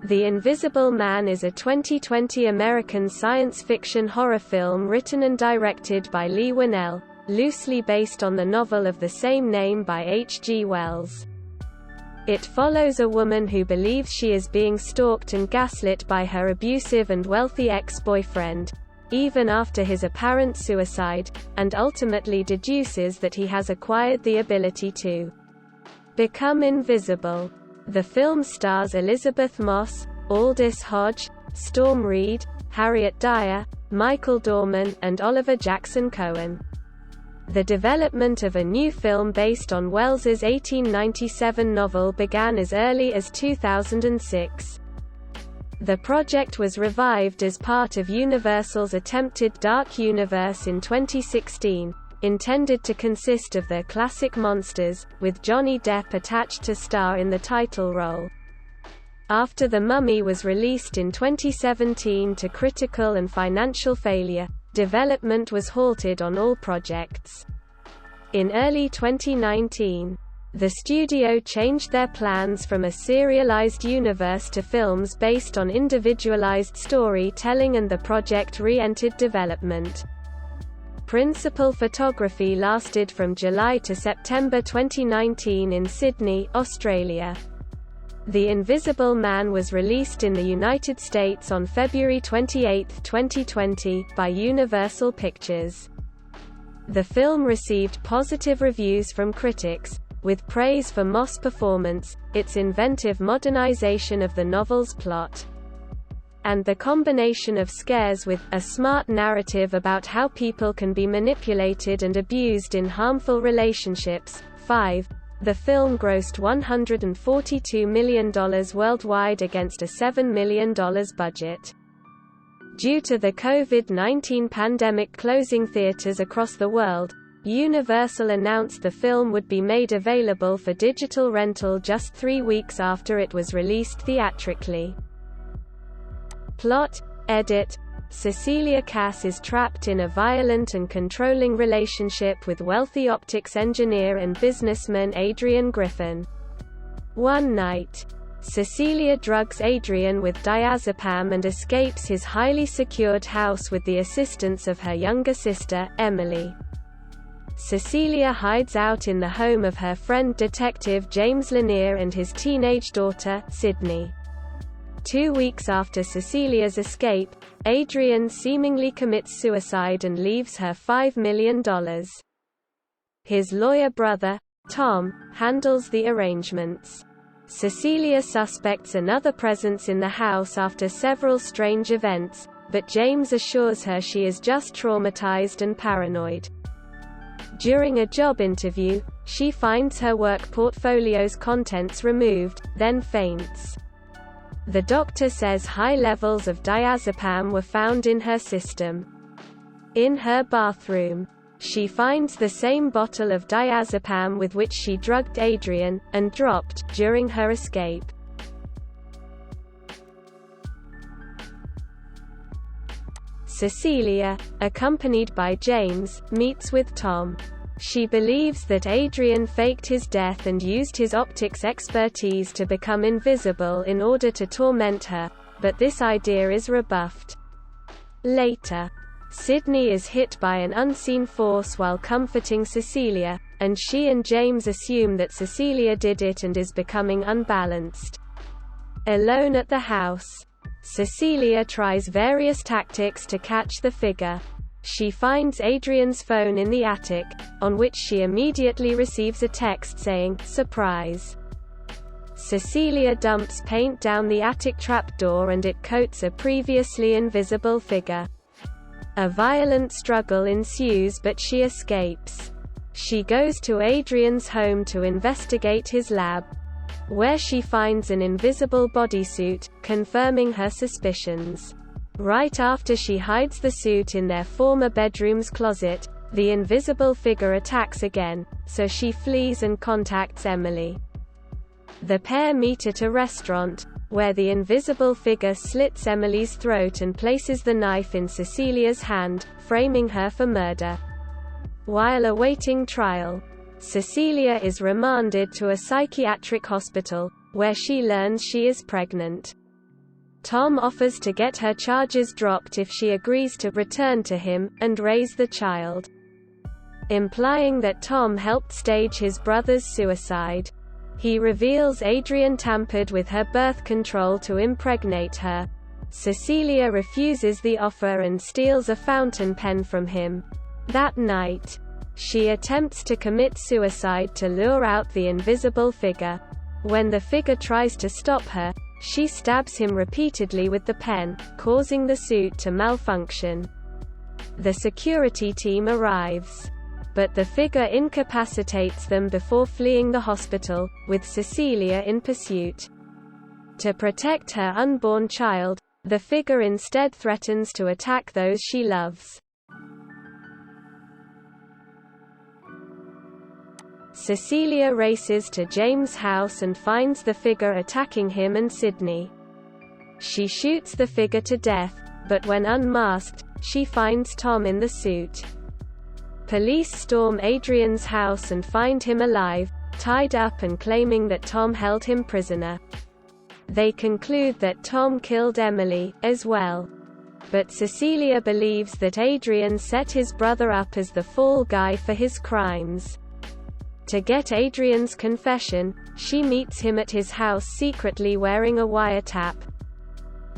The Invisible Man is a 2020 American science fiction horror film written and directed by Lee Winnell, loosely based on the novel of the same name by H.G. Wells. It follows a woman who believes she is being stalked and gaslit by her abusive and wealthy ex-boyfriend, even after his apparent suicide, and ultimately deduces that he has acquired the ability to become invisible. The film stars Elizabeth Moss, Aldous Hodge, Storm Reed, Harriet Dyer, Michael Dorman, and Oliver Jackson Cohen. The development of a new film based on Wells's 1897 novel began as early as 2006. The project was revived as part of Universal's attempted Dark Universe in 2016, intended to consist of their classic monsters, with Johnny Depp attached to star in the title role. After The Mummy was released in 2017 to critical and financial failure, development was halted on all projects. In early 2019, the studio changed their plans from a serialized universe to films based on individualized storytelling, and the project re-entered development. Principal photography lasted from July to September 2019 in Sydney, Australia. The Invisible Man was released in the United States on February 28, 2020, by Universal Pictures. The film received positive reviews from critics, with praise for Moss' performance, its inventive modernization of the novel's plot, and the combination of scares with a smart narrative about how people can be manipulated and abused in harmful relationships. 5. The film grossed $142 million worldwide against a $7 million budget. Due to the COVID-19 pandemic closing theaters across the world, Universal announced the film would be made available for digital rental just 3 weeks after it was released theatrically. Plot, edit. Cecilia Cass is trapped in a violent and controlling relationship with wealthy optics engineer and businessman Adrian Griffin. One night, Cecilia drugs Adrian with diazepam and escapes his highly secured house with the assistance of her younger sister, Emily. Cecilia hides out in the home of her friend Detective James Lanier and his teenage daughter, Sydney. 2 weeks after Cecilia's escape, Adrian seemingly commits suicide and leaves her $5 million. His lawyer brother, Tom, handles the arrangements. Cecilia suspects another presence in the house after several strange events, but James assures her she is just traumatized and paranoid. During a job interview, she finds her work portfolio's contents removed, then faints. The doctor says high levels of diazepam were found in her system. In her bathroom, she finds the same bottle of diazepam with which she drugged Adrian, and dropped, during her escape. Cecilia, accompanied by James, meets with Tom. She believes that Adrian faked his death and used his optics expertise to become invisible in order to torment her, but this idea is rebuffed. Later, Sydney is hit by an unseen force while comforting Cecilia, and she and James assume that Cecilia did it and is becoming unbalanced. Alone at the house, Cecilia tries various tactics to catch the figure. She finds Adrian's phone in the attic, on which she immediately receives a text saying, "Surprise." Cecilia dumps paint down the attic trapdoor and it coats a previously invisible figure. A violent struggle ensues, but she escapes. She goes to Adrian's home to investigate his lab, where she finds an invisible bodysuit, confirming her suspicions. Right after she hides the suit in their former bedroom's closet, the invisible figure attacks again, so she flees and contacts Emily. The pair meet at a restaurant, where the invisible figure slits Emily's throat and places the knife in Cecilia's hand, framing her for murder. While awaiting trial, Cecilia is remanded to a psychiatric hospital, where she learns she is pregnant. Tom offers to get her charges dropped if she agrees to return to him, and raise the child, implying that Tom helped stage his brother's suicide. He reveals Adrian tampered with her birth control to impregnate her. Cecilia refuses the offer and steals a fountain pen from him. That night, she attempts to commit suicide to lure out the invisible figure. When the figure tries to stop her, she stabs him repeatedly with the pen, causing the suit to malfunction. The security team arrives, but the figure incapacitates them before fleeing the hospital, with Cecilia in pursuit. To protect her unborn child, the figure instead threatens to attack those she loves. Cecilia races to James' house and finds the figure attacking him and Sydney. She shoots the figure to death, but when unmasked, she finds Tom in the suit. Police storm Adrian's house and find him alive, tied up and claiming that Tom held him prisoner. They conclude that Tom killed Emily, as well. But Cecilia believes that Adrian set his brother up as the fall guy for his crimes. To get Adrian's confession, she meets him at his house secretly wearing a wiretap.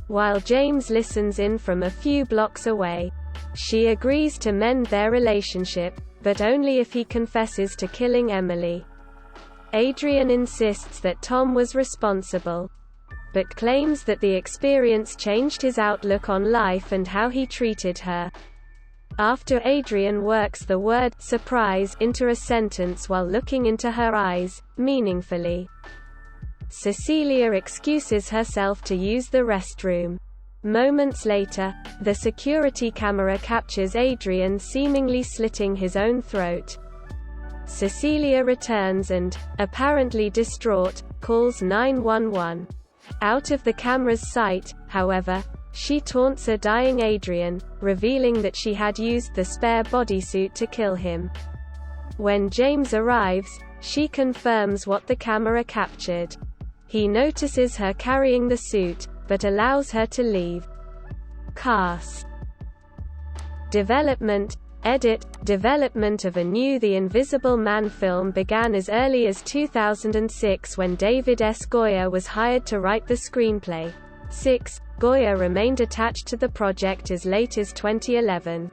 While James listens in from a few blocks away, she agrees to mend their relationship, but only if he confesses to killing Emily. Adrian insists that Tom was responsible, but claims that the experience changed his outlook on life and how he treated her. After Adrian works the word "surprise" into a sentence while looking into her eyes, meaningfully. Cecilia excuses herself to use the restroom. Moments later, the security camera captures Adrian seemingly slitting his own throat. Cecilia returns and, apparently distraught, calls 911. Out of the camera's sight, however, she taunts a dying Adrian, revealing that she had used the spare bodysuit to kill him. When James arrives, she confirms what the camera captured. He notices her carrying the suit, but allows her to leave. Cast. Development. Edit. Development of a new The Invisible Man film began as early as 2006 when David S. Goyer was hired to write the screenplay. 6. Goyer remained attached to the project as late as 2011.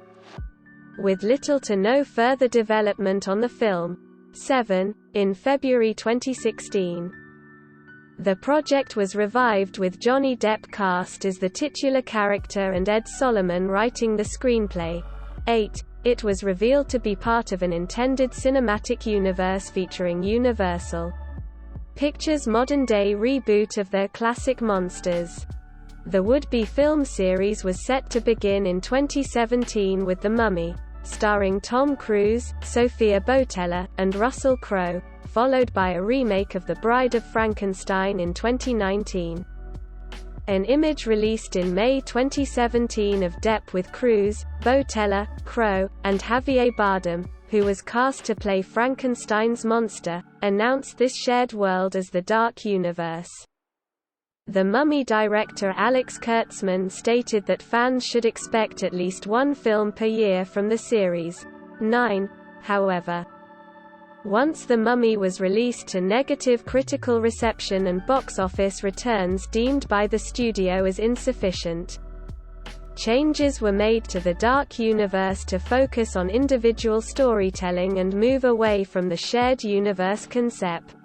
With little to no further development on the film. 7. In February 2016. The project was revived with Johnny Depp cast as the titular character and Ed Solomon writing the screenplay. 8. It was revealed to be part of an intended cinematic universe featuring Universal Pictures' modern-day reboot of their classic monsters. The would-be film series was set to begin in 2017 with The Mummy, starring Tom Cruise, Sophia Boutella, and Russell Crowe, followed by a remake of The Bride of Frankenstein in 2019. An image released in May 2017 of Depp with Cruise, Boutella, Crowe, and Javier Bardem, who was cast to play Frankenstein's monster, announced this shared world as the Dark Universe. The Mummy director Alex Kurtzman stated that fans should expect at least one film per year from the series. 9. However, once The Mummy was released to negative critical reception and box office returns deemed by the studio as insufficient, changes were made to the Dark Universe to focus on individual storytelling and move away from the shared universe concept.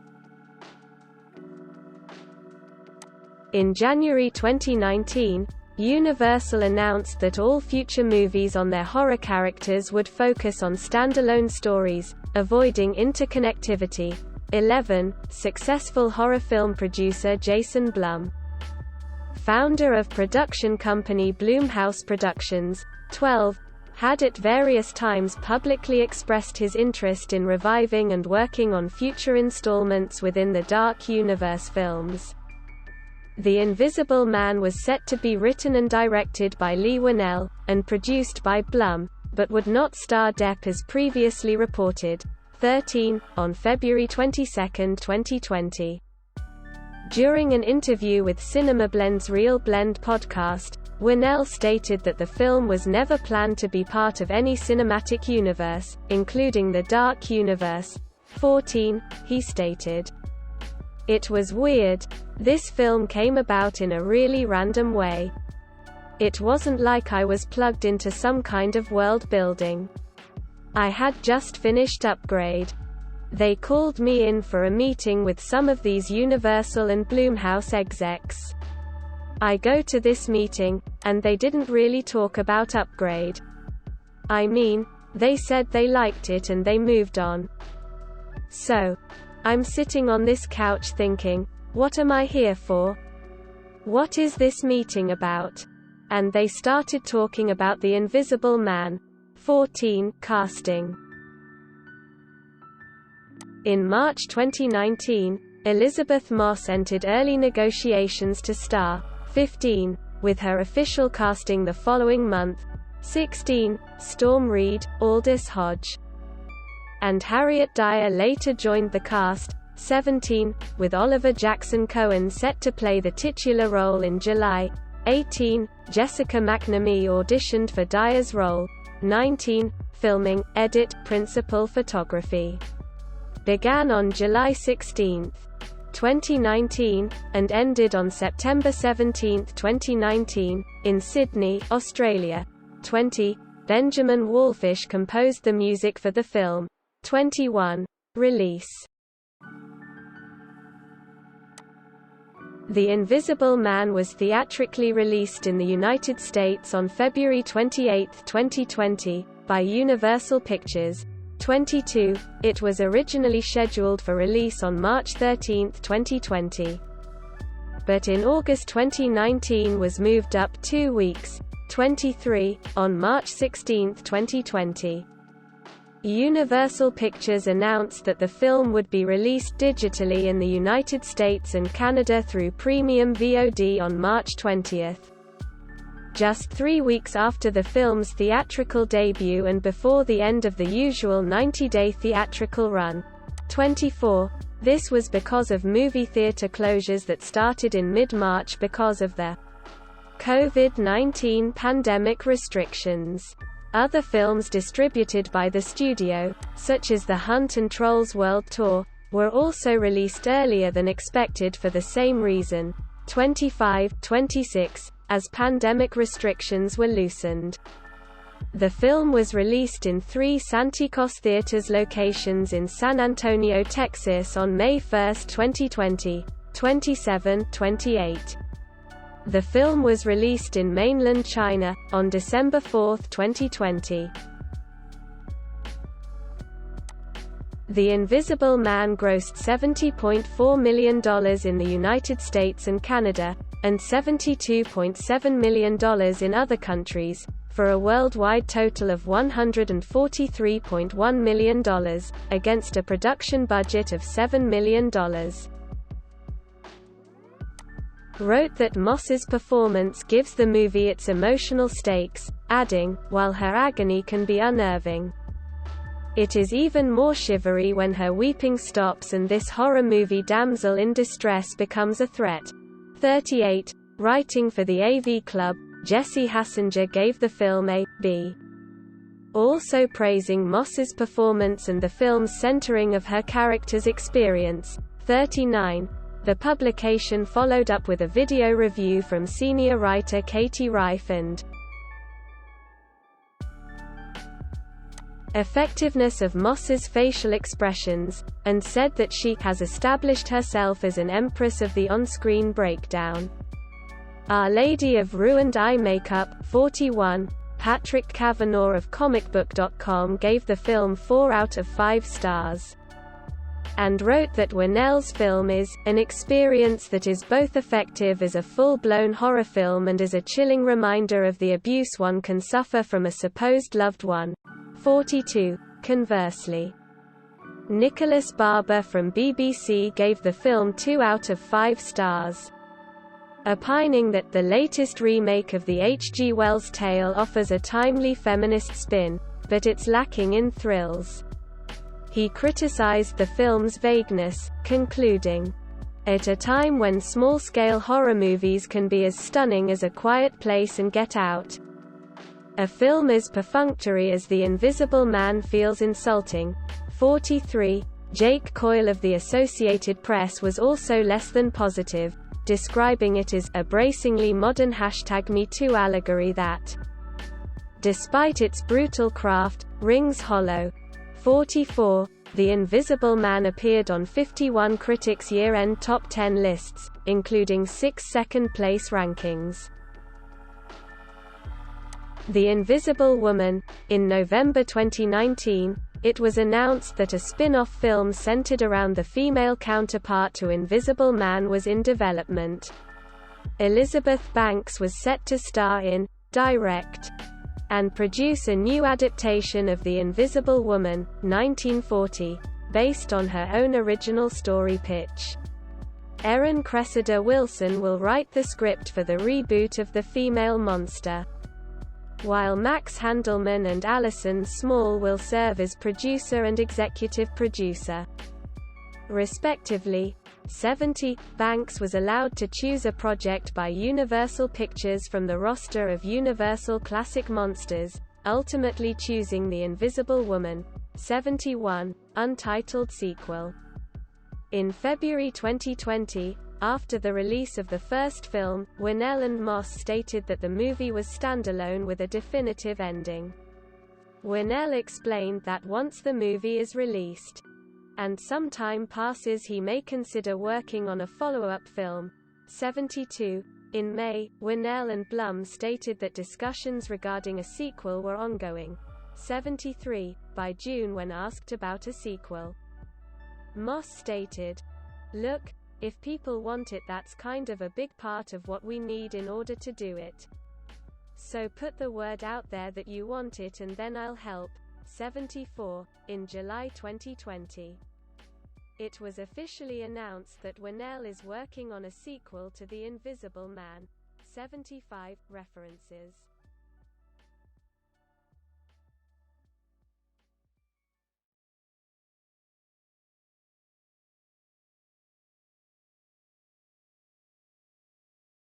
In January 2019, Universal announced that all future movies on their horror characters would focus on standalone stories, avoiding interconnectivity. 11. Successful horror film producer Jason Blum, founder of production company Blumhouse Productions. 12. Had at various times publicly expressed his interest in reviving and working on future installments within the Dark Universe films. The Invisible Man was set to be written and directed by Leigh Whannell, and produced by Blum, but would not star Depp as previously reported. 13. On February 22, 2020. During an interview with CinemaBlend's Real Blend podcast, Winnell stated that the film was never planned to be part of any cinematic universe, including the Dark Universe. 14, he stated. It was weird. This film came about in a really random way. It wasn't like I was plugged into some kind of world building. I had just finished Upgrade. They called me in for a meeting with some of these Universal and Blumhouse execs. I go to this meeting, and they didn't really talk about Upgrade. I mean, they said they liked it and they moved on. So, I'm sitting on this couch thinking, what am I here for? What is this meeting about? And they started talking about the Invisible Man. 14, casting. In March 2019, Elizabeth Moss entered early negotiations to star. 15, with her official casting the following month. 16, Storm Reed, Aldous Hodge, and Harriet Dyer later joined the cast. 17, with Oliver Jackson Cohen set to play the titular role in July. 18, Jessica McNamee auditioned for Dyer's role. 19, filming, edit, principal photography began on July 16, 2019, and ended on September 17, 2019, in Sydney, Australia. 20, Benjamin Wallfish composed the music for the film. 21, release. The Invisible Man was theatrically released in the United States on February 28, 2020, by Universal Pictures. 22, it was originally scheduled for release on March 13, 2020. But in August 2019 was moved up 2 weeks. 23, on March 16, 2020. Universal Pictures announced that the film would be released digitally in the United States and Canada through Premium VOD on March 20. Just 3 weeks after the film's theatrical debut and before the end of the usual 90-day theatrical run. 24. This was because of movie theater closures that started in mid-March because of the COVID-19 pandemic restrictions. Other films distributed by the studio, such as The Hunt and Trolls World Tour, were also released earlier than expected for the same reason. 25, 26, as pandemic restrictions were loosened. The film was released in 3 Santikos Theaters locations in San Antonio, Texas on May 1, 2020. 27, 28. The film was released in mainland China, on December 4, 2020. The Invisible Man grossed $70.4 million in the United States and Canada, and $72.7 million in other countries, for a worldwide total of $143.1 million, against a production budget of $7 million. Wrote that Moss's performance gives the movie its emotional stakes, adding, while her agony can be unnerving, it is even more shivery when her weeping stops and this horror movie damsel in distress becomes a threat. 38. Writing for the AV Club, Jesse Hassinger gave the film a B. Also praising Moss's performance and the film's centering of her character's experience. 39. The publication followed up with a video review from senior writer Katie Rife and effectiveness of Moss's facial expressions, and said that she has established herself as an empress of the on-screen breakdown. Our Lady of Ruined Eye Makeup, 41, Patrick Kavanagh of comicbook.com gave the film 4 out of 5 stars. And wrote that Winnell's film is an experience that is both effective as a full-blown horror film and as a chilling reminder of the abuse one can suffer from a supposed loved one. 42. Conversely, Nicholas Barber from BBC gave the film 2 out of 5 stars. Opining that the latest remake of the H.G. Wells tale offers a timely feminist spin, but it's lacking in thrills. He criticized the film's vagueness, concluding, At a time when small-scale horror movies can be as stunning as A Quiet Place and Get Out. A film as perfunctory as The Invisible Man feels insulting. 43. Jake Coyle of the Associated Press was also less than positive, describing it as a bracingly modern #MeToo allegory that, despite its brutal craft, rings hollow. 44. The Invisible Man appeared on 51 critics' year-end top 10 lists, including 6 second-place rankings. The Invisible Woman. In November 2019, it was announced that a spin-off film centered around the female counterpart to Invisible Man was in development. Elizabeth Banks was set to star in, direct, and produce a new adaptation of The Invisible Woman, 1940, based on her own original story pitch. Erin Cressida Wilson will write the script for the reboot of The Female Monster, while Max Handelman and Alison Small will serve as producer and executive producer, respectively. 70. Banks was allowed to choose a project by Universal Pictures from the roster of Universal Classic Monsters, ultimately choosing The Invisible Woman. 71. Untitled sequel. In February 2020, after the release of the first film, Winnell and Moss stated that the movie was standalone with a definitive ending. Winnell explained that once the movie is released, and some time passes, he may consider working on a follow-up film. 72. In May, Winnell and Blum stated that discussions regarding a sequel were ongoing. 73. By June, when asked about a sequel, Moss stated, "Look, if people want it, that's kind of a big part of what we need in order to do it. So put the word out there that you want it and then I'll help." 74. In July 2020, it was officially announced that Winnell is working on a sequel to The Invisible Man. 75. References.